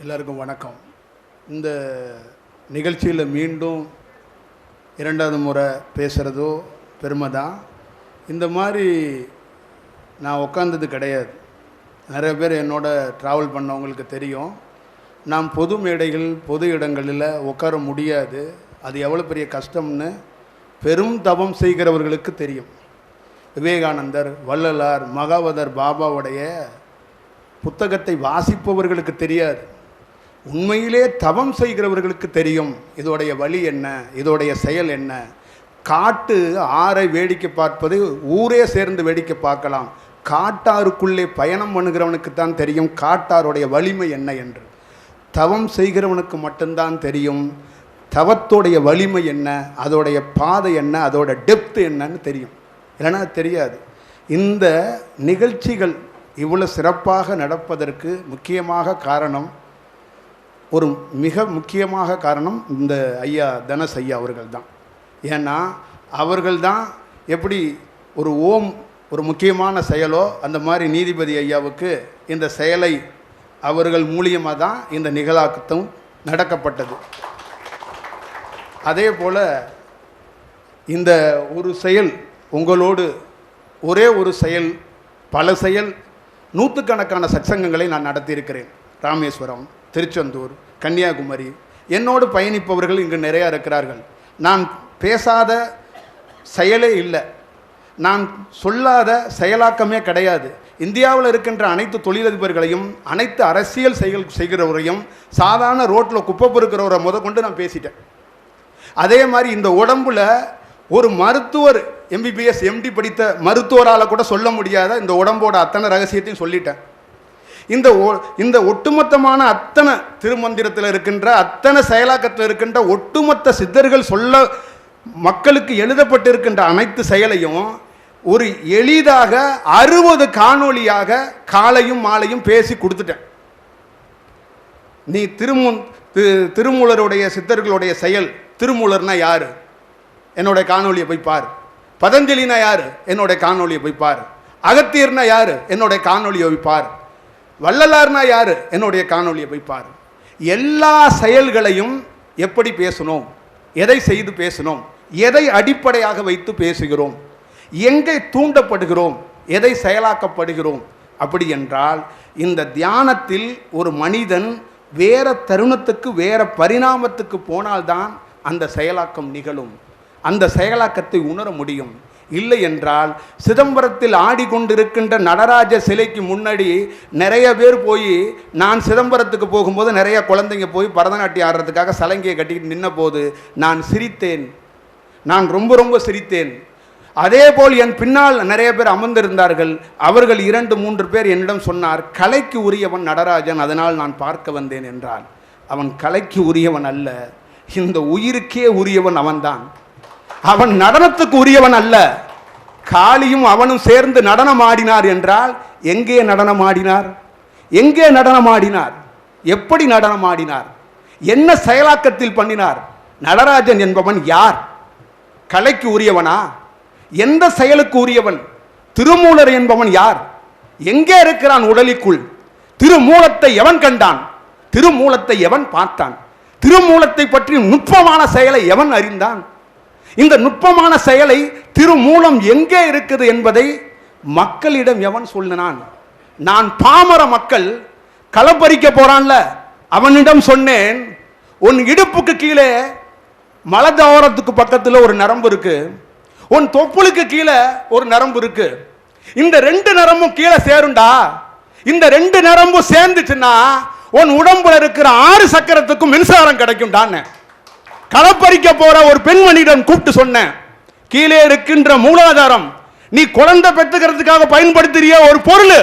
எல்லாருக்கும் வணக்கம். இந்த நிகழ்ச்சியில் மீண்டும் இரண்டாவது முறை பேசுகிறதோ பெருமை தான். இந்த மாதிரி நான் உட்காந்தது கிடையாது. நிறைய பேர் என்னோட ட்ராவல் பண்ணவங்களுக்கு தெரியும். நாம் பொது மேடைகள் பொது இடங்களில் உட்கார முடியாது. அது எவ்வளோ பெரிய கஷ்டம்னு பெரும் தவம் செய்கிறவர்களுக்கு தெரியும். விவேகானந்தர், வள்ளலார், மகாவதர் பாபாவுடைய புத்தகத்தை வாசிப்பவர்களுக்கு தெரியாது. உண்மையிலே தவம் செய்கிறவர்களுக்கு தெரியும் இதோடைய வழி என்ன, இதோடைய செயல் என்ன. காட்டு ஆறை வேடிக்கை பார்ப்பது ஊரே சேர்ந்து வேடிக்கை பார்க்கலாம். காட்டாருக்குள்ளே பயணம் பண்ணுகிறவனுக்கு தான் தெரியும் காட்டாருடைய வலிமை என்ன என்று. தவம் செய்கிறவனுக்கு மட்டும்தான் தெரியும் தவத்தோடைய வலிமை என்ன, அதோடைய பாதை என்ன, அதோட டெப்த் என்னன்னு தெரியும். இல்லைன்னா தெரியாது. இந்த நிகழ்ச்சிகள் இவ்வளோ சிறப்பாக நடப்பதற்கு முக்கியமாக காரணம், ஒரு மிக முக்கியமாக காரணம் இந்த ஐயா தனஸ் ஐயா அவர்கள் தான். ஏன்னா அவர்கள் தான் எப்படி ஒரு ஒரு முக்கியமான செயலோ அந்த மாதிரி நீதிபதி ஐயாவுக்கு இந்த செயலை அவர்கள் மூலியமாக தான் இந்த நிகழாக்கத்தும் நடக்கப்பட்டது. அதே போல் இந்த ஒரு செயல் உங்களோடு ஒரே ஒரு செயல், பல செயல், நூற்றுக்கணக்கான சத்சங்கங்களை நான் நடத்தியிருக்கிறேன். ராமேஸ்வரம், திருச்செந்தூர், கன்னியாகுமரி. என்னோடு பயணிப்பவர்கள் இங்கு நிறையா இருக்கிறார்கள். நான் பேசாத செயலே இல்லை, நான் சொல்லாத செயலாக்கமே கிடையாது. இந்தியாவில் இருக்கின்ற அனைத்து தொழிலதிபர்களையும் அனைத்து அரசியல் செய்கிறவரையும் சாதாரண ரோட்டில் குப்பை பொறுக்கிறவரை கொண்டு நான் பேசிட்டேன். அதே மாதிரி இந்த உடம்புல ஒரு மருத்துவர், MBBS MD படித்த மருத்துவரால் கூட சொல்ல முடியாத இந்த உடம்போட அத்தனை ரகசியத்தையும் சொல்லிட்டேன். இந்த ஒட்டுமொத்தமான அத்தனை திருமந்திரத்தில் இருக்கின்ற அத்தனை செயலாக்கத்தில் இருக்கின்ற ஒட்டுமொத்த சித்தர்கள் சொல்ல மக்களுக்கு எழுதப்பட்டிருக்கின்ற அனைத்து செயலையும் ஒரு எளிதாக 60 காணொளியாக காலையும் மாலையும் பேசி கொடுத்துட்டேன். நீ திருமூலருடைய சித்தர்களுடைய செயல், திருமூலர்னா யாரு, என்னோட காணொலியை போய் பார். பதஞ்சலினா யாரு, என்னோட காணொலியை போய் பார். அகத்தியர்னா யாரு, என்னோட காணொலியை போய் பார். வள்ளலார்னா யாரு, என்னுடைய காணொலியை போய் பார். எல்லா செயல்களையும் எப்படி பேசணும், எதை செய்து பேசணும், எதை அடிப்படையாக வைத்து பேசுகிறோம், எங்கே தூண்டப்படுகிறோம், எதை செயலாக்கப்படுகிறோம். அப்படி என்றால் இந்த தியானத்தில் ஒரு மனிதன் வேற தருணத்துக்கு வேற பரிணாமத்துக்கு போனால்தான் அந்த செயலாக்கம் நிகழும். அந்த செயலாக்கத்தை உணர முடியும். இல்லை என்றால் சிதம்பரத்தில் ஆடிக்கொண்டிருக்கின்ற நடராஜ சிலைக்கு முன்னாடி நிறைய பேர் போய், நான் சிதம்பரத்துக்கு போகும்போது நிறைய குழந்தைங்க போய் பரதநாட்டியம் ஆடுறதுக்காக சலங்கையை கட்டிக்கிட்டு நின்ன போது நான் சிரித்தேன், நான் ரொம்ப ரொம்ப சிரித்தேன். அதே போல் என் பின்னால் நிறைய பேர் அமர்ந்திருந்தார்கள். அவர்கள் 2-3 பேர் என்னிடம் சொன்னார், கலைக்கு உரியவன் நடராஜன், அதனால் நான் பார்க்க வந்தேன் என்றான். அவன் கலைக்கு உரியவன் அல்ல, இந்த உயிருக்கே உரியவன் அவன்தான். அவன் நடனத்துக்கு உரியவன் அல்ல. காளியும் அவனும் சேர்ந்து நடனம் ஆடினார் என்றால் எங்கே நடனம் ஆடினார், எங்கே நடனம் ஆடினார், எப்படி நடனம் ஆடினார், என்ன செயலாக்கத்தில் பண்ணினார்? நடராஜன் என்பவன் யார்? கலைக்கு உரியவனா? எந்த செயலுக்கு உரியவன்? திருமூலர் என்பவன் யார்? எங்கே இருக்கிறான் உடலுக்குள்? திருமூலத்தை எவன் கண்டான்? திருமூலத்தை எவன் பார்த்தான்? திருமூலத்தை பற்றி நுட்பமான செயலை எவன் அறிந்தான்? இந்த நுட்பமான செயலை திருமூலம் எங்கே இருக்குது என்பதை மக்களிடம் எவன் சொல்லினான்? நான் பாமர மக்கள் களப்பறிக்க போறான்ல, அவனிடம் சொன்னேன், உன் இடுப்புக்கு கீழே மலதாரத்துக்கு பக்கத்தில் ஒரு நரம்பு இருக்கு, உன் தொப்புளுக்கு கீழே ஒரு நரம்பு இருக்கு. இந்த 2 நரம்பும் கீழே சேருண்டா. இந்த 2 நரம்பும் சேர்ந்துச்சுன்னா உன் உடம்புல இருக்கிற 6 சக்கரத்துக்கும் மின்சாரம் கிடைக்கும்டான்னு களப்பறிக்க போற ஒரு பெண்மணியிடம் கூப்பிட்டு சொன்னேன். கீழே இருக்கின்ற மூலாதாரம் நீ குழந்தை பெற்றுக்கிறதுக்காக பயன்படுத்துறிய ஒரு பொருள்,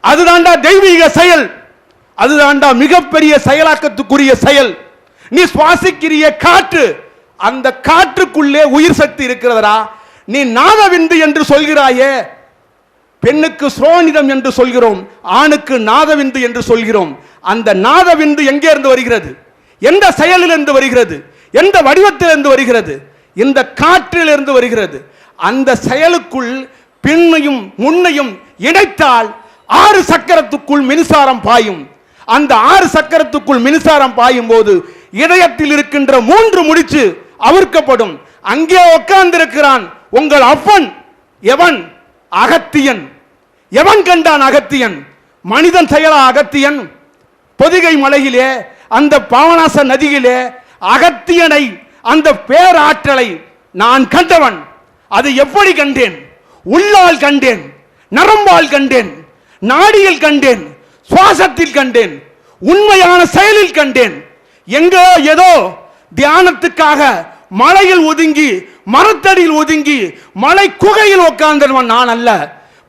அதுதான்டா தெய்வீக செயல், அதுதான்டா மிகப்பெரிய செயலாக்கத்துக்குரிய செயல். நீ சுவாசிக்கிறிய காற்று, அந்த காற்றுக்குள்ளே உயிர் சக்தி இருக்கிறதா. நீ நாதவிந்து என்று சொல்கிறாயே, பெண்ணுக்கு ஸ்ரோனிதம் என்று சொல்கிறோம், ஆணுக்கு நாதவிந்து என்று சொல்கிறோம். அந்த நாதவிந்து எங்கே இருந்து வருகிறது? எந்த செயலிலிருந்து வருகிறது? எந்த வடிவத்திலிருந்து வருகிறது? இந்த காற்றிலிருந்து வருகிறது. அந்த செயலுக்குள் பின்னையும் முன்னையும் இணைத்தால் 6 சக்கரத்துக்குள் மின்சாரம் பாயும். அந்த 6 சக்கரத்துக்குள் மின்சாரம் பாயும் போது இதயத்தில் இருக்கின்ற 3 முடிச்சு அவிர்க்கப்படும். அங்கே உட்கார்ந்திருக்கிறான் உங்கள் அப்பன். எவன்? அகத்தியன். எவன் கண்டான் அகத்தியன்? மனிதன் செயலா அகத்தியன்? பொதிகை மலையிலே அந்த பாவநாச நதியிலே அகத்தியனை, அந்த பேராற்றலை நான் கண்டவன். அது எப்படி கண்டேன்? உள்ளால் கண்டேன், நரம்பால் கண்டேன், நாடியில் கண்டேன், சுவாசத்தில் கண்டேன், உண்மையான செயலில் கண்டேன். எங்கோ ஏதோ தியானத்துக்காக மலையில் ஒதுங்கி, மரத்தடியில் ஒதுங்கி, மலை குகையில் உட்கார்ந்தவன் நான் அல்ல.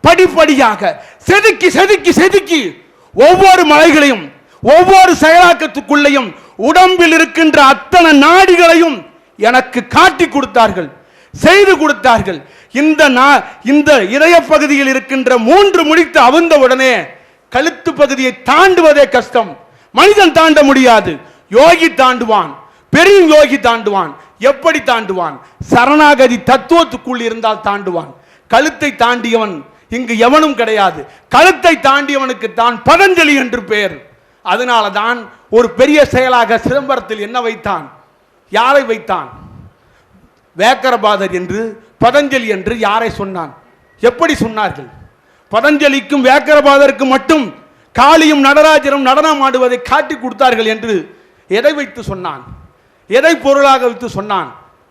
படிப்படியாக செதுக்கி செதுக்கி செதுக்கி ஒவ்வொரு மலைகளையும், ஒவ்வொரு செயலாக்கத்துக்குள்ளேயும் உடம்பில் இருக்கின்ற அத்தனை நாடிகளையும் எனக்கு காட்டி கொடுத்தார்கள், செய்து கொடுத்தார்கள். இந்த இதய பகுதியில் இருக்கின்ற 3 முடித்து அவிழ்ந்த உடனே கழுத்து பகுதியை தாண்டுவதே கஷ்டம். மனிதன் தாண்ட முடியாது. யோகி தாண்டுவான், பெரிய யோகி தாண்டுவான். எப்படி தாண்டுவான்? சரணாகதி தத்துவத்துக்குள் இருந்தால் தாண்டுவான். கழுத்தை தாண்டியவன் இங்கு எவனும் கிடையாது. கழுத்தை தாண்டியவனுக்கு தான் பதஞ்சலி என்று பெயர். அதனால தான் ஒரு பெரிய செயலாக சிதம்பரத்தில் என்ன வைத்தான்? யாரை வைத்தான்? வேக்கரபாதர் என்று, பதஞ்சலி என்று யாரை சொன்னான்? எப்படி சொன்னார்கள்? பதஞ்சலிக்கும் வேக்கரபாதருக்கும் மட்டும் காளியும் நடராஜரும் நடனம் ஆடுவதை காட்டி கொடுத்தார்கள் என்று எதை வைத்து சொன்னான்? எதை பொருளாக வைத்து சொன்னான்?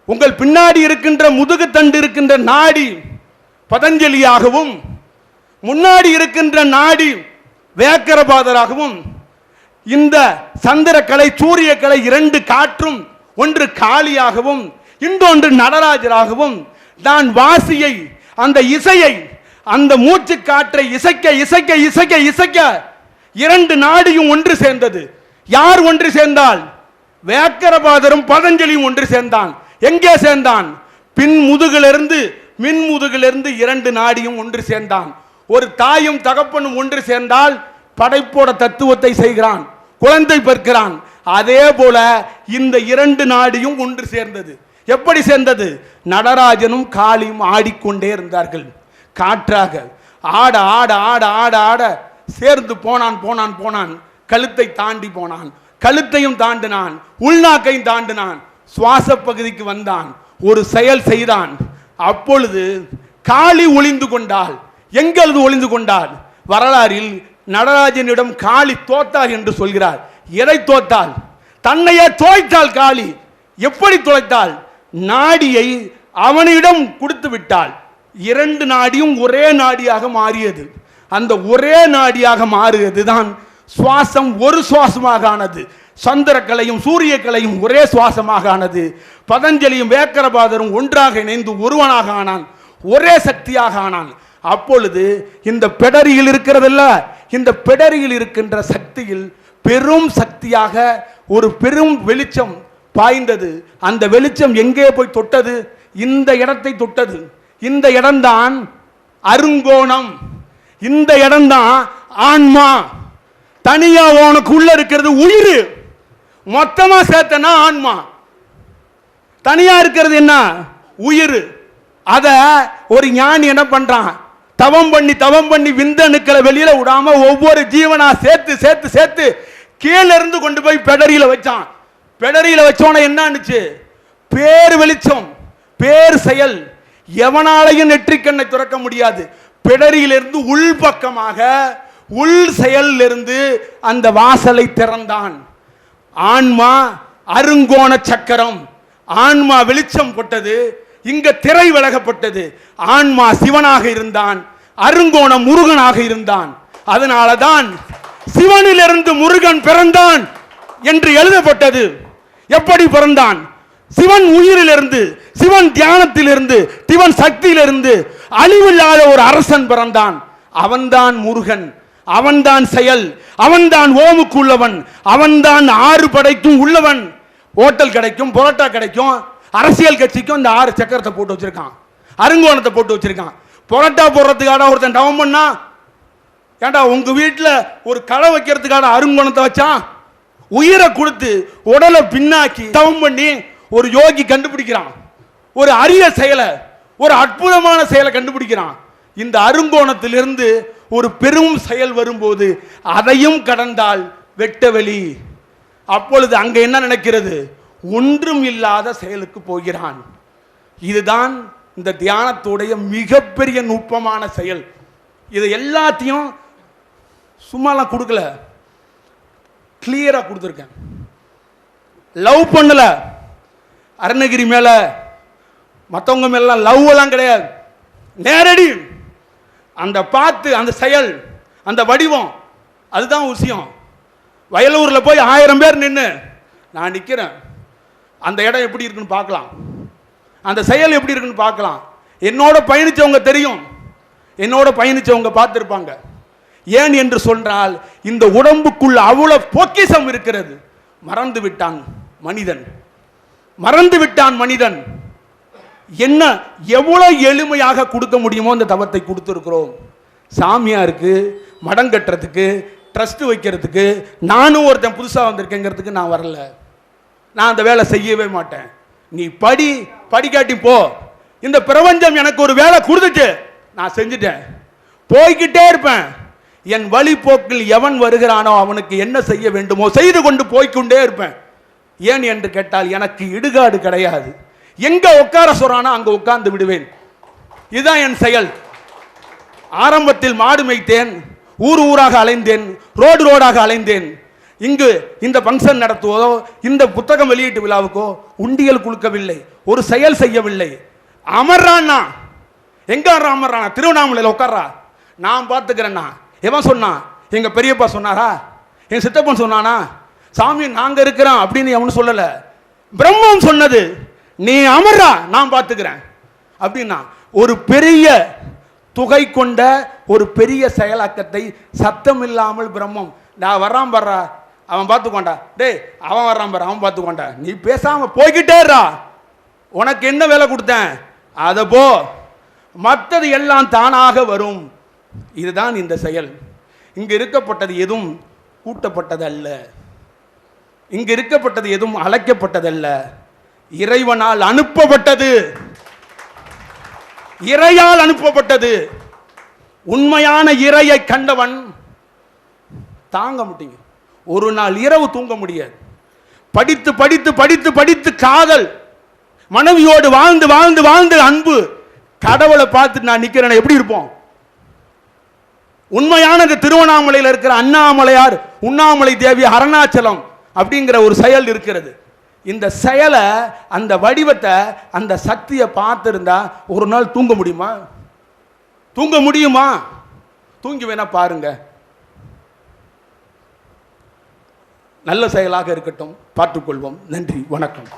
உங்கள் பின்னாடி இருக்கின்ற முதுகு தண்டு இருக்கின்ற நாடி பதஞ்சலியாகவும், முன்னாடி இருக்கின்ற நாடி வேக்கரபாதராகவும், இந்த சந்திரக்கலை சூரியக்கலை 2 காற்றும், ஒன்று காளியாகவும் இன்னொன்று நடராஜராகவும், நான் வாசியை, அந்த இசையை, அந்த மூச்சு காற்றை இசைக்க இசைக்க இசைக்க இசைக்க 2 நாடியும் ஒன்று சேர்ந்தது. யார் ஒன்று சேர்ந்தால்? வேக்கரபாதரும் பதஞ்சலியும் ஒன்று சேர்ந்தான். எங்கே சேர்ந்தான்? பின் முதுகிலிருந்து மின் முதுகிலிருந்து 2 நாடியும் ஒன்று சேர்ந்தான். ஒரு தாயும் தகப்பனும் ஒன்று சேர்ந்தால் படைப்போட தத்துவத்தை செய்கிறான், குழந்தை பெறுகிறான். அதே போல இந்த 2 நாடியும் ஒன்று சேர்ந்தது. எப்படி சேர்ந்தது? நடராஜனும் காளியும் ஆடிக்கொண்டே இருந்தார்கள். காற்றாக ஆட ஆட ஆட ஆட ஆட சேர்ந்து போனான் போனான் போனான். கழுத்தை தாண்டி போனான், கழுத்தையும் தாண்டினான், உள்நாக்கையும் தாண்டினான், சுவாச பகுதிக்கு வந்தான், ஒரு செயல் செய்தான். அப்பொழுது காளி ஒளிந்து கொண்டாள். எங்களது ஒளிந்து கொண்டாள்? வரலாறில் நடராஜனிடம் காளி தோத்தாள் என்று சொல்கிறார். எதை தோத்தாள்? தன்னையே தோய்த்தாள் காளி. எப்படி தொலைத்தாள்? நாடியை அவனிடம் கொடுத்து விட்டாள். 2 நாடியும் ஒரே நாடியாக மாறியது. அந்த ஒரே நாடியாக மாறியது தான் சுவாசம். ஒரு சுவாசமாக ஆனது. சந்திரக்கலையும் சூரியக்கலையும் ஒரே சுவாசமாக ஆனது. பதஞ்சலியும் வேக்கரபாதரும் ஒன்றாக இணைந்து ஒருவனாக ஆனான், ஒரே சக்தியாக ஆனான். அப்பொழுது இந்த பெடரியில் இருக்கிறதல்ல, இந்த பெடரியில் இருக்கின்ற சக்தியில் பெரும் சக்தியாக ஒரு பெரும் வெளிச்சம் பாய்ந்தது. அந்த வெளிச்சம் எங்கே போய் தொட்டது? இந்த இடத்தை தொட்டது. இந்த இடம்தான் அருங்கோணம். இந்த இடம்தான் ஆன்மா. தனியா உனக்கு உள்ள இருக்கிறது உயிர், மொத்தமா சேர்த்தனா ஆன்மா. தனியா இருக்கிறது என்ன? உயிர். அத ஒரு ஞானி என்ன பண்றான்? தவம் பண்ணி விந்தணுக்களை வெளியில விடாம ஒவ்வொரு ஜீவனா சேர்த்து சேர்த்து சேர்த்து கீழே இருந்து கொண்டு போய் பெடரியில வச்சான். பெடரியில வச்சோன என்ன ஆச்சு? பேர் வெளிச்சம், பேர் செயல். எவனாலையும் நெற்றிக்கண்ணை துறக்க முடியாது. பெடரியிலிருந்து உள் பக்கமாக உள் செயலிலிருந்து அந்த வாசலை திறந்தான். ஆன்மா அருங்கோண சக்கரம். ஆன்மா வெளிச்சம் கொட்டது, இங்க திரை விலகப்பட்டது. ஆன்மா சிவனாக இருந்தான், அருங்கோணம் முருகனாக இருந்தான். அதனாலதான் சிவனிலிருந்து முருகன் பிறந்தான் என்று எழுதப்பட்டது. எப்படி பிறந்தான்? சிவன் உயிரிலிருந்து, சிவன் தியானத்திலிருந்து, சிவன் சக்தியிலிருந்து அழிவில்லாத ஒரு அரசன் பிறந்தான். அவன்தான் முருகன், அவன்தான் செயல், அவன்தான் ஓமுக்கு உள்ளவன், அவன்தான் 6 படைக்கும் உள்ளவன். ஹோட்டல் கிடைக்கும், புரோட்டா கிடைக்கும், அரசியல் கட்சிக்கும் இந்த 6 சக்கரத்தை போட்டு வச்சிருக்கான், அருங்கோணத்தை போட்டு வச்சிருக்கான். புரோட்டா போடுறதுக்காக ஒருத்தன் டவம் பண்ணா, ஏண்டா உங்க வீட்டில் ஒரு கடை வைக்கிறதுக்காக அருங்கோணத்தை வச்சான். உயிரை கொடுத்து உடலை பின்னாக்கி தவம் பண்ணி ஒரு யோகி கண்டுபிடிக்கிறான். ஒரு அரிய செயலை, ஒரு அற்புதமான செயலை கண்டுபிடிக்கிறான். இந்த அருங்கோணத்திலிருந்து ஒரு பெரும் செயல் வரும்போது அதையும் கடந்தால் வெட்டவெளி. அப்பொழுது அங்கே என்ன நடக்கிறது? ஒன்றும் இல்லாத செயலுக்கு போகிறான். இதுதான் இந்த தியானத்துடைய மிகப்பெரிய நுட்பமான செயல். இது எல்லாத்தையும் சும்மாலாம் கொடுக்கல, கிளியரா கொடுத்துருக்கேன். லவ் பண்ணல, அருணகிரி மேல மற்றவங்க மேலாம் லவ் எல்லாம் கிடையாது. நேரடி அந்த பார்த்து அந்த செயல், அந்த வடிவம், அதுதான் விஷயம். வயலூரில் போய் 1000 பேர் நின்று நான் நிற்கிறேன், அந்த இடம் எப்படி இருக்குன்னு பார்க்கலாம், அந்த செயல் எப்படி இருக்குன்னு பார்க்கலாம். என்னோட பயணிச்சவங்க தெரியும், என்னோட பயணிச்சவங்க பார்த்துருப்பாங்க. ஏன் என்று சொன்னால் இந்த உடம்புக்குள்ள அவ்வளவு பொக்கிஷம் இருக்கிறது. மறந்து விட்டான் மனிதன், மறந்து விட்டான் மனிதன். என்ன எவ்வளவு எளிமையாக கொடுக்க முடியுமோ அந்த தவத்தை கொடுத்துருக்கிறோம். சாமியாருக்கு மடம் கட்டுறதுக்கு, ட்ரஸ்ட் வைக்கிறதுக்கு, நானும் ஒருத்தன் புதுசாக வந்திருக்கேங்கிறதுக்கு நான் வரல. நான் அந்த வேலை செய்யவே மாட்டேன். நீ படிக்காட்டி போ. இந்த பிரபஞ்சம் எனக்கு ஒரு வேலை கொடுத்துட்டு நான் செஞ்சுட்டேன், போய்கிட்டே இருப்பேன். என் வழிபோக்கில் எவன் வருகிறானோ அவனுக்கு என்ன செய்ய வேண்டுமோ செய்து கொண்டு போய்கொண்டே இருப்பேன். ஏன் என்று கேட்டால் எனக்கு இடுகாடு கிடையாது. எங்க உட்கார சொல்றானோ அங்க உட்கார்ந்து விடுவேன். இதுதான் என் செயல். ஆரம்பத்தில் மாடு மேய்த்தேன், ஊர் ஊராக அலைந்தேன், ரோடு ரோடாக அலைந்தேன். இங்கு இந்த ஃபங்க்ஷன் நடத்துவதோ, இந்த புத்தகம் வெளியீட்டு விழாவுக்கோ உண்டியல் கொடுக்கவில்லை, ஒரு செயல் செய்யவில்லை. அமர்றான்னா எங்க அமர்றானா? திருவண்ணாமலையில் உட்கார்றா, நான் பார்த்துக்கிறேன்னா. எவன் சொன்னான்? எங்க பெரியப்பா சொன்னாரா? என் சித்தப்பன் சொன்னானா? சாமி நாங்க இருக்கிறோம் அப்படின்னு எவனு சொல்லல, பிரம்மம் சொன்னது. நீ அமர்றா, நான் பார்த்துக்கிறேன் அப்படின்னா ஒரு பெரிய தொகை கொண்ட ஒரு பெரிய செயலாக்கத்தை சத்தம் இல்லாமல் பிரம்மம், நான் வர்றான் பர்றா, அவன் பார்த்துக்கோண்டா, டேய் அவன் வர்றான் பாரு, அவன் பார்த்துக்கோண்டா, நீ பேசாம போய்கிட்டேறா, உனக்கு என்ன வேலை கொடுத்தேன் அதை போ, மற்றது எல்லாம் தானாக வரும். இதுதான் இந்த செயல். இங்கு இருக்கப்பட்டது எதுவும் கூட்டப்பட்டது அல்ல, இங்கு இருக்கப்பட்டது எதுவும் அழைக்கப்பட்டதல்ல, இறைவனால் அனுப்பப்பட்டது, இறையால் அனுப்பப்பட்டது. உண்மையான இறையை கண்டவன் தாங்க முடியும். ஒரு நாள் இரவு தூங்க முடியாது. படித்து படித்து படித்து படித்து காதல், மனைவியோடு வாழ்ந்து வாழ்ந்து வாழ்ந்து அன்பு, கடவுளை பார்த்து நான் நிக்கிறேன், எப்படி இருப்போம்? உண்மையானது திருவண்ணாமலையில் இருக்கிற அண்ணாமலையார், உண்ணாமலை தேவி, அருணாச்சலம் அப்படிங்கிற ஒரு செயல் இருக்கிறது. இந்த செயலை, அந்த வடிவத்தை, அந்த சக்தியை பார்த்திருந்தா ஒரு நாள் தூங்க முடியுமா? தூங்க முடியுமா? தூங்கி வேணா பாருங்க. நல்ல செயலாக இருக்கட்டும், பார்த்துக்கொள்வோம். நன்றி, வணக்கம்.